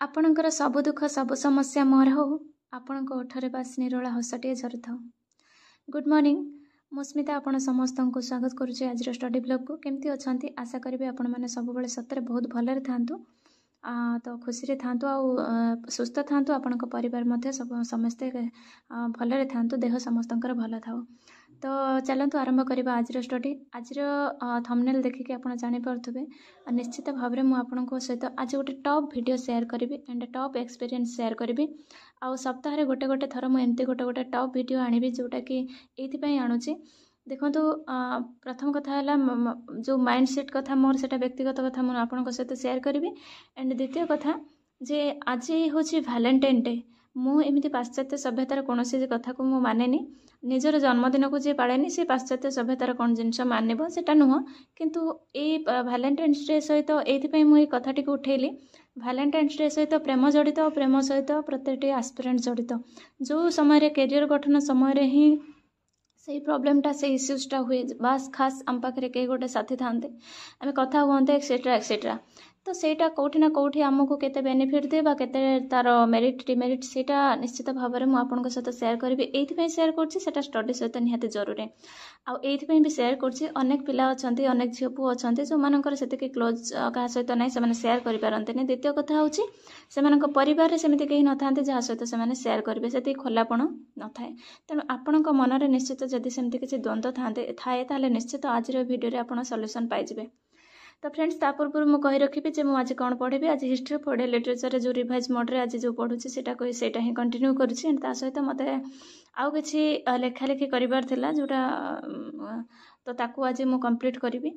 आपणकर सबु दुख सबु समस्या मोर हो आपण ओठरे बास निरोला हसटे झरुथाऊ। गुड मॉर्निंग, मु स्मिता आपण समस्त को स्वागत करुचे आज स्टडी ब्लॉग को। केमती अच्छी आशा करी आपण मैंने सब सतरे बहुत भलरे थांतु, तो खुशी रे थांतु आ सुस्थ थांतु। आपण परिवार मध्य सब समस्ते भलरे थांतु, देह समस्तंकर भल थाउ। तो चलतु आरंभ करवा आज स्टडी। आज थंबनेल देखिए आप जानीपे निश्चित भाव में मुझे सहित आज गोटे टॉप वीडियो शेयर करी एंड टॉप एक्सपीरियंस शेयर करी। आउ सप्ताह गोटे गोटे थर मुझे गोटे गोटे टॉप वीडियो आनी जोटा कि ये आणुची। देखो प्रथम कथा है जो माइंडसेट कथा मोर से व्यक्तिगत कथा मुझे आपन सहित शेयर करी। एंड द्वितीय कथा जे आज हूँ वैलेंटाइन डे। मुझे पाश्चात्य सभ्यतार कौन कथा को मुझे मानेनी, निजर जन्मदिन को जी पाड़ेनी सी पाश्चात्य सभ्यतार कौन जिनस मानव से नुह, किंतु ये वैलेंटाइन्स डे सहित ये मुझे कथाटी को उठेली। वैलेंटाइन्स डे सहित प्रेम जड़ित, प्रेम सहित प्रत्येकटी एस्पिरेंट जड़ित। जो समय कैरियर गठन समय ही से प्रॉब्लमटा से इश्यूजटा हुए, बास खास आम पाखे कई गोटे साथी था आम कथा हुए एक्सेट्रा एक्सेट्रा। तो सेटा कौटी ना कौटी आमको केते बेनिफिट दे बा केते तार मेरिट डिमेरिट सेटा निश्चित भाव में मुझे सहित शेयर करी। ये शेयर कर स्टडी सहित निहाती जरूरी आईपी भी शेयर करनेक पिला अच्छा अनेक झील पु अच्छा जो मानकर से क्लोज क्या सहित ना से शेयर करें। द्वितीय कथा हूँ से परिवार सेमती कहीं न था जहाँ सहित से शेयर करेंगे से खोलापण न थाए। तेणु आपण मनरे निश्चित जदि सेमती किसी द्वंद्व थाए निश्चित आज वीडियो आप सल्यूशन पाइबे। तो फ्रेंड्स ता पूर्व मुझे कही रखी जे मुझे आज कौन पढ़ी। आज हिस्ट्री पढ़े लिटरेचर जो रिवाइज मोड्रे आज जो पढ़ुची सेटा ही कंटिन्यू करुँची। ता सहित मत आउ कि लेखालेखि करार थिला जोटा तो ताकू आज मु कंप्लीट करी।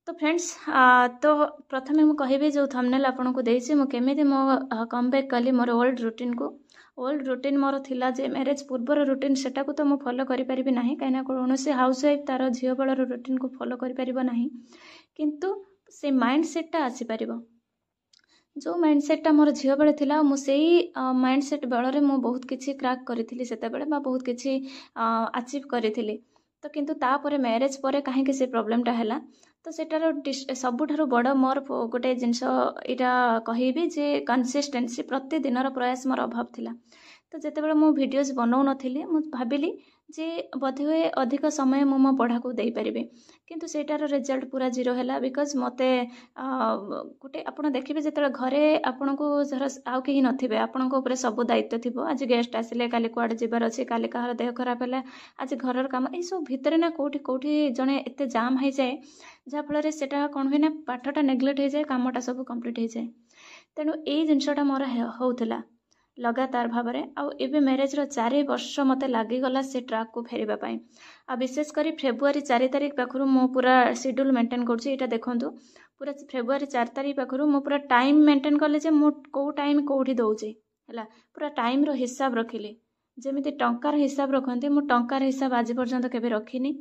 तो फ्रेंड्स तो प्रथमे मु कहिबी जो थंबनेल आपन को देछि मु केमिति मो कम बैक कली मोर ओल्ड रूटीन को। ओल्ड रूटीन मोर थिला जे मैरिज पूर्वर रूटीन सेटा को तो मु फॉलो करि परिबि नाही, काइना कौन से हाउस वाइफ तार झियो बेलर रूटीन को फॉलो करि परिबो नाही, किंतु से माइंडसेटा आसी परिबो। जो माइंडसेटा मोर झियो बेले थिला मु सेई माइंडसेट बेलरे मु बहुत किछि क्रैक करिथिली सेते बेले बा बहुत किछि अचीव करिथिली। तो किंतु तापर मैरिज पर कहीं से प्रॉब्लमटा हैला। तो सेटार सबुठारु बड़ मोर गोटे जिनस यहाँ कहबी जे कंसिस्टेंसी प्रतिदिन प्रयास मोर अभाव थिला। तो जितेबाला मु वीडियोज बनाऊ नथिली मु भाबिली जे बोधे हुए अधिक समय मो पढ़ा को दे पारिबे, किंतु सेटार रिजल्ट पूरा जीरो हैला। बिकॉज मते गोटे आपन देखिबे जेतले घरे आपन को धर आउ केही नथिबे आपन को ऊपर सब दायित्व थिबो। आज गेस्ट आसिले, काली कुआडे जिबार अछि, काली कहार देह खराब हैला, आज घरर काम ए सब भितरे ना कोठी कोठी जणे एते जाम हो जाए जहाँ फल सेटा कौन हुए ना पाठटा नेग्लेक्ट हो जाए, कामटा सब कंप्लीट हो जाए। तेणु ये जिनसटा मोर होउथला लगातार भाव में। आउ एबे मैरिज रो 4 वर्ष मते लागिगला से ट्रैक को फेरिबा पई। आ विशेष करी फेब्रुआरी 4 तारिख पाखरु मो पूरा शेड्यूल मेंटेन करछि। एटा देखंतु पूरा फेब्रुआरी 4 तारिख पाखरु मो पूरा टाइम मेंटेन करले जे मो को टाइम कोठी दउछि हैला, पूरा टाइम रो हिसाब रखिले जेमिति टंकार हिसाब रखंती। मो टंकार हिसाब आज पर्यंत केबे रखिनी,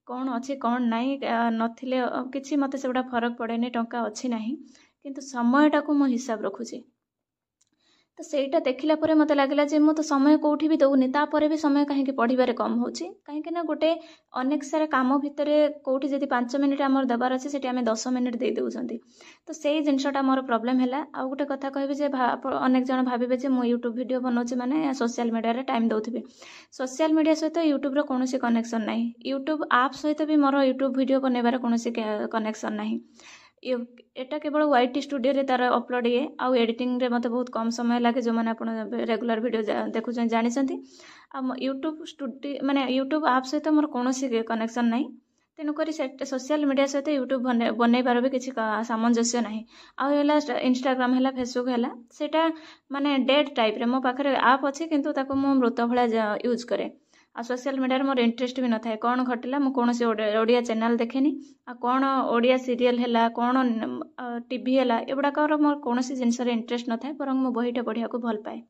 कौन अच्छे कौन नाई नथिले किछि मते सेबडा फरक पड़ेनी, टंका अच्छी नाही, किंतु समयटा को मो हिसाब रखुछि। तो सेटा देखिला परे मते लागला जे मो तो समय कोठी भी दउनी, तापरे भी समय कहीं पढ़िबारे कम होछि। कहीं ना गोटे अनेक सारा काम भितर कोठी जदि 5 मिनिट आमर दबार अछि सेठी आमे 10 मिनिट दे देउछंती। तो सेही जिनसटा मोर प्रॉब्लम हैला। आ गोटे कथा कहबे जे अनेक जण भाबिबे जे मो यूट्यूब वीडियो बनौछि माने सोशल मीडिया रे टाइम दउथिबे। सोशल मीडिया सहित यूट्यूब रो कोनोसी कनेक्शन नाही, यूट्यूब ऐप सहित भी मोर यूट्यूब वीडियो बनैबार कोनोसी कनेक्शन नाही। एटा केवल वाईटी स्टूडियो रे तार अपलोड ये आउ एडिटिंग रे मते बहुत कम समय लागे। जो माने आपण रेगुलर वीडियो देखु जानिसंती आ यूट्यूब स्टूडियो माने यूट्यूब ऐप सहित मोर कोनोसी कनेक्शन नाही। तेणु करी सोशल मीडिया सहित यूट्यूब बनैबार भी किसी सामंजस्य नाही। आउ हैला इंस्टाग्राम हैला फेसबुक हैला सेटा माने डेड टाइप रे मो पाखरे ऐप अछि, किंतु ताको मो मृत भळा यूज करे। आ सोशल मीडिया मोर इंटरेस्ट भी न थाए। कौन घटला मु कौन से ओडिया चैनल देखेनी, आ कौन ओडिया सीरियल हैला, कौन टीवी हैला, एगुड़ाकर मोर कौन सी जिनस इंटरेस्ट न थाए, बरं मु बहीटा पढ़िया को भल पाए।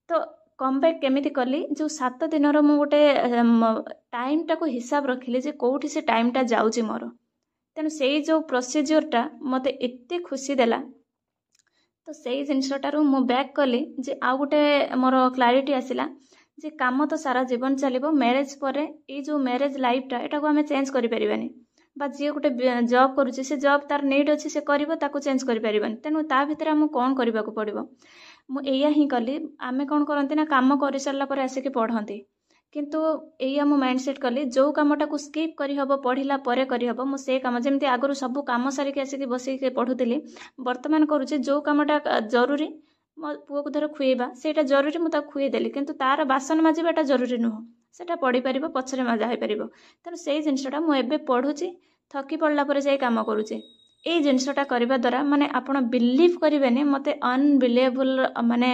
तो कम बैक केमिति कली जो 7 दिन मु गोटे टाइमटा को हिसाब रखिली जे कोठी से टाइमटा जाउची मोर। तेणु से जो प्रोसीजरटा मते एते खुशी देला। तो से जिनसटारू मु बैक कली जे आ गोटे मोर क्लारिटी आसिला जे काम तो सारा जीवन चलिबो, मैरिज पर ये जो मैरिज लाइफटा एटा को आमे चेंज करि परिबानी। बा जी गोटे जॉब करुच्चे से जॉब तार नीड अच्छी से कर चेंज कर तेणु ता भितर आमको कौन करने को पड़ो मुझे ही कली आम कौन करती ना कम कर सारापर आसिक पढ़ती किंतु यही मु माइंडसेट कली जो कमटा को स्किप करहब पढ़ला करहब मुझे कम जमी आगु सब कम सारिक आसिक बसिक पढ़ुली बर्तमान करुचे जो कमटा जरूरी मो पुआ को धर खुएबा सेटा जरूरी मुझे खुएदेली किंतु तार बासन माजिबाटा जरूरी नुह सेटा पढ़ी पार पछरे मजा हो पार तेणु से जिनसटा मुझे पढ़ुची थकी पड़ला पर जाई काम करुचे ये जिनसटा करने द्वारा माने आपण बिलीव करेंगे मत अनबिलीवेबल माने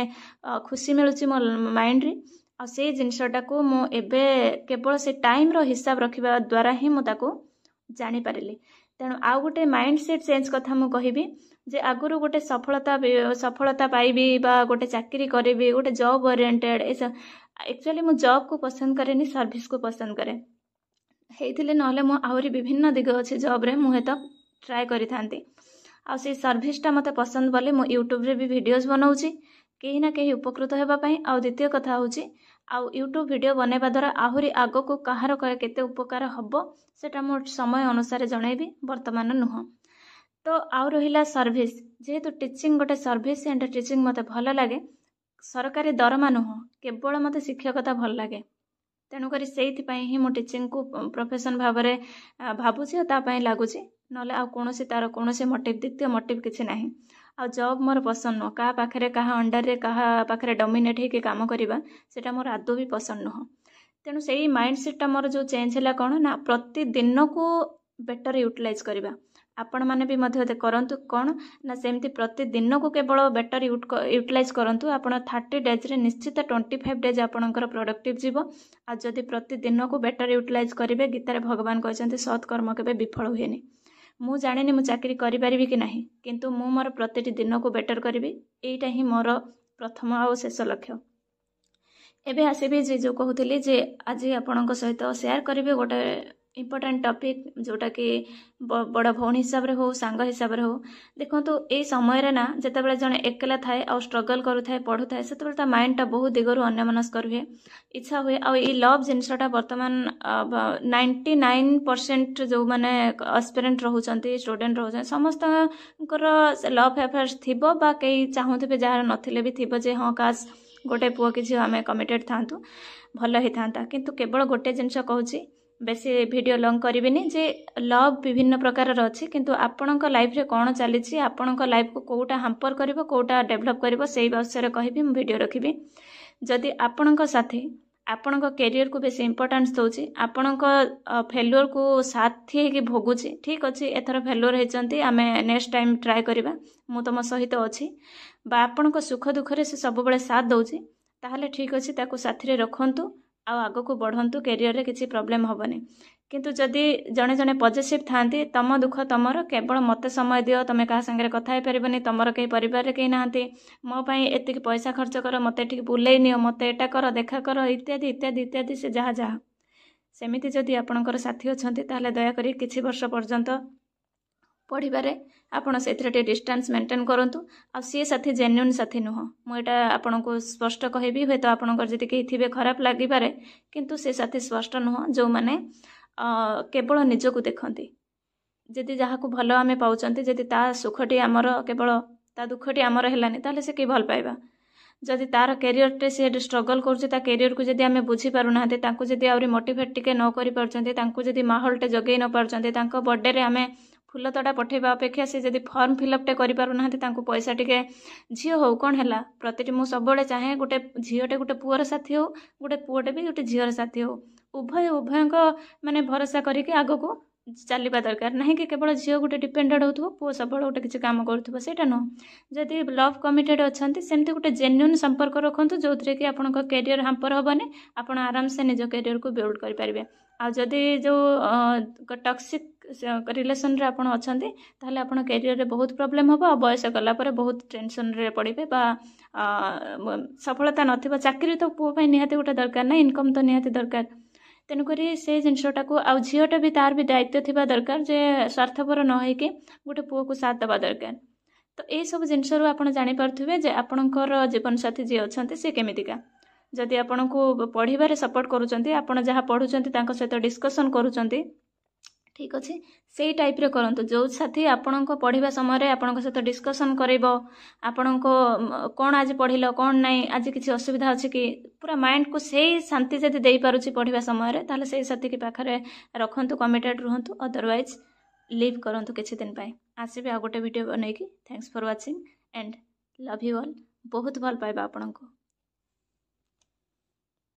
खुशी मिलूँ मो माइंड रे आ से जिनसटा को मुझे केवल से टाइम रो हिसाब रखा द्वारा ही मुझे जानी पारिली तेणु आउ गोटे माइंडसेट चेंज कथा मु कहिबी जे आगुरु गोटे सफलता पाइबी बा गोटे चाकरी करी गोटे जॉब ओरिएंटेड एक्चुअली मु जॉब को पसंद करेनी सर्विस को पसंद करे हेतिले नहले मु आहुरी विभिन्न दिग अच्छे जॉब रे मुहे तो ट्राए करी थांती आ से सर्विसटा मते पसंद बोले मु यूट्यूब रे भी वीडियोस बनाउची कहीं ना कहीं उपकृत होगा आ द्वितीय कथा हूँ आउ यूट्यूब वीडियो बनैबा द्वारा आहुरी आग को कहार केते उपकार हब सेटा मो समय अनुसार जनइबी वर्तमान नुह तो आउ रहिला सर्विस जेहेतु टीचिंग गोटे सर्विस एंड टीचिंग मते भल लगे सरकारी दरमा नुह केवल मते शिक्षकता भल लगे तेणुक से मो टीचिंग को प्रोफेशन भाव में भावुची लगुच ना आ कौन तार कौन मोटिव द्वितीय मोटिव किसी ना आ जॉब मोर पसंद नुह क्या पाखे क्या अंडर रे क्या पाखे डोमिनेट होकर काम करवा सेटा मोर आदौ भी पसंद नुह तेणु से माइंडसेटा मोर जो चेंज है कौन ना प्रतिदिन को बेटर यूटिलाइज करवा आपण मैंने भी करंतु कौन ना सेमती प्रतिदिन को केवल बेटर यूटिलाइज करंतु आपण 30 डेज रे निश्चित 25 डेज आपणकर प्रोडक्टिव जीव आ जदि प्रतिदिन को बेटर यूटिलाइज करेंगे गीतार भगवान कहते सत्कर्म केबे विफल हुएनि मु जानिनी मु चाकरी करि परिबी कि नाही किंतु मु मोर प्रतिटी दिन को बेटर करिबी एटा ही मोर प्रथम आ शेष लक्ष्य एबे आसीबी जे जो कहूली जे आज आपणक सहित शेयर करिबे गोटे इम्पोर्टेंट टॉपिक जोटा कि बड़ भौणी हिसाब रे हो सांग हिसाब रे हो देखो तो ये समय रे ना जेतेबेले जने एकला थाए आ स्ट्रगल करूथाए पढ़ुथाए सेतेबेले ता माइंड टा बहुत दिगरु अन्यमनस्क रुहे इच्छा हुए आ ई लव जिनसटा वर्तमान 99% जो माने एस्पिरेंट रहउचंती स्टूडेंट रहउचंती समस्त लव अफेयर्स थिबो बा कई चाहुथिबे जार नथिले भी थिबो जे हां काश गोटे पुओ कि झियो आमे कमिटेड थांतु भल ही थांता किंतु केवल गोटे जिनस कहूची बेसी वीडियो लॉन्ग करिबिनी जे लव विभिन्न प्रकार अच्छी किंतु आपणक लाइफ रे कौन चली आपणक लाइफ को कोटा हाम्पर करिवो कोटा डेवलप करिवो सेही विषय कहबी मु वीडियो रखिबी जदि आपणक साथी आपणक कैरियर को बेसी इंपोर्टेंस दउची आपणक फेल्युअर को साथी कि भोगुची ठीक अच्छे एथर फेल्युअर होती आम नेक्स्ट टाइम ट्राए करवा मु तुम सहित अच्छी बा आपणक सुख दुख रे से सब बेले साथ दउची ताहले ठीक अच्छे ताको साथी रे रखंतु आ आग को बढ़ंतु कैरियर रे किसी प्रॉब्लम हेनी किंतु जदि जड़े जड़े पॉजिटिव थांती तम दुख तमर केवल मत समय दियो तुम क्या सांगे कथा हो पारबनी तुमर कहीं परिवार कहीं ना मो एति पैसा खर्च कर मत ठीक बुले नियो मत एटा कर देखा कर इत्यादि इत्यादि इत्यादि से जहाँ जहाँ सेमिति जदि आपणकर साथी अच्छे ताहले दयाकोरी किछि वर्ष पर्यंत पढ़िबारे आपण से डिस्टेंस मेंटेन करंतु आ सी साथी जेन्युइन साथी नुह मुझे आपन को स्पष्ट कहबी हे तो आपणकर जदि कहीं थे खराब लगिपारे किंतु से साथी स्पष्ट नुह जो माने केवल निजको देखती जदि जहाँ को भल आम पाँच जदि ता सुखटी आमर केवल ता दुखटी आमर है ताहले से कि भल पाइबा जदि तार कैरियर टे से स्ट्रगल कर कैरियर को जदि आम बुझी पारुना जदि आहरी मोटिवेट टिके न करि पारुछंती जदि माहौल टे जगै न पारुछंती बर्थडे रे आम फूल तोड़ा पठेबा अपेक्षा से जदि फॉर्म फिलअप टे करि पारुना पैसा टिके झील हो कौन है प्रति मुझे सब चाहे गोटे झीटे गोटे पुअर साथी हो गोटे पुओटे भी गोटे झीर साथी हो उभय माने भरोसा करके आग को चलवा दरकार ना कि केवल झील गोटे डिपेंडेड हो पुओ सब गोटे किसी काम करूँ नुह जदि लव कमिटेड अच्छा सेमती गोटे जेन्युइन संपर्क रखुद जो थे कि आप कैरियर हाम्पर हेनी आप आराम से निज कैरियर को बिल्ड करेंगे आदि जो टॉक्सिक रिलेशन रे आपण अछंती ताहले आपण कैरियर रे बहुत प्रॉब्लम होबो बयस गला पर बहुत टेंशन रे पड़िबे बा सफलता नथिबा चाकरी तो पुओ पई निहाते गोटे दरकार ना इनकम तो निहाते दरकार तेणुकरी से जिनसटा को आ झीटा भी तार भी दायित्व थिबा दरकार जे स्वार्थपर न होइके गोटे पुओ को साथ देबा दरकार तो ये सब जिनस आपण जानि पारथुबे जे आपणकर जीवन साथी जे अछंती से केमितिका जदि आपण को पढ़िबारे सपोर्ट करूचंती आपण जहाँ पढ़ुचंती तांको सहित डिस्कशन करूचंती ठीक अच्छे से टाइप रे करंतु जो साथी आपणको पढ़िबा समय आपणको सहित डिस्कशन करिवो आपणको कौन आज पढ़िलो कौन नहीं आज किसी असुविधा अछि कि पूरा माइंड को सही शांति जदि देई पारुछि पढ़िबा समय ताले सही साथी के पाखरे रखंतु कमिटेड रहंतु अदरवाइज लीव करंतु किछि दिन पाए आसीबे आ गोटे वीडियो बनै कि thanks for watching and love you all बहुत भल पाइबा आपणको।